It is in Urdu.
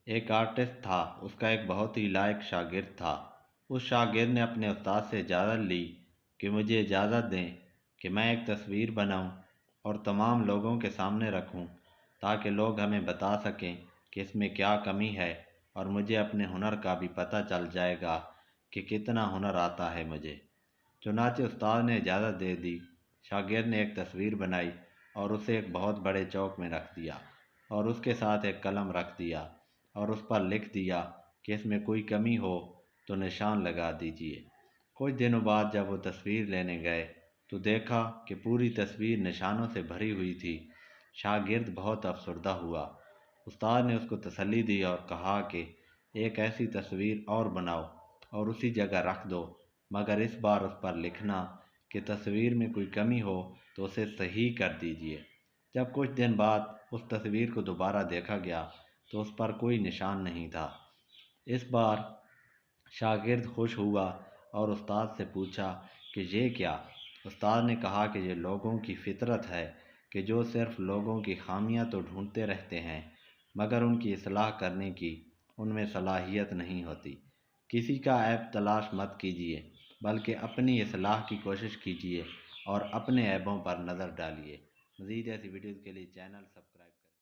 ایک آرٹسٹ تھا، اس کا ایک بہت ہی لائق شاگرد تھا۔ اس شاگرد نے اپنے استاد سے اجازت لی کہ مجھے اجازت دیں کہ میں ایک تصویر بناؤں اور تمام لوگوں کے سامنے رکھوں تاکہ لوگ ہمیں بتا سکیں کہ اس میں کیا کمی ہے، اور مجھے اپنے ہنر کا بھی پتہ چل جائے گا کہ کتنا ہنر آتا ہے مجھے۔ چنانچہ استاد نے اجازت دے دی۔ شاگرد نے ایک تصویر بنائی اور اسے ایک بہت بڑے چوک میں رکھ دیا، اور اس کے ساتھ ایک قلم رکھ دیا اور اس پر لکھ دیا کہ اس میں کوئی کمی ہو تو نشان لگا دیجیے۔ کچھ دنوں بعد جب وہ تصویر لینے گئے تو دیکھا کہ پوری تصویر نشانوں سے بھری ہوئی تھی۔ شاگرد بہت افسردہ ہوا۔ استاد نے اس کو تسلی دی اور کہا کہ ایک ایسی تصویر اور بناؤ اور اسی جگہ رکھ دو، مگر اس بار اس پر لکھنا کہ تصویر میں کوئی کمی ہو تو اسے صحیح کر دیجیے۔ جب کچھ دن بعد اس تصویر کو دوبارہ دیکھا گیا تو اس پر کوئی نشان نہیں تھا۔ اس بار شاگرد خوش ہوا اور استاد سے پوچھا کہ یہ کیا؟ استاد نے کہا کہ یہ لوگوں کی فطرت ہے کہ جو صرف لوگوں کی خامیاں تو ڈھونڈتے رہتے ہیں مگر ان کی اصلاح کرنے کی ان میں صلاحیت نہیں ہوتی۔ کسی کا عیب تلاش مت کیجیے بلکہ اپنی اصلاح کی کوشش کیجیے اور اپنے عیبوں پر نظر ڈالیے۔ مزید ایسی ویڈیوز کے لیے چینل سبسکرائب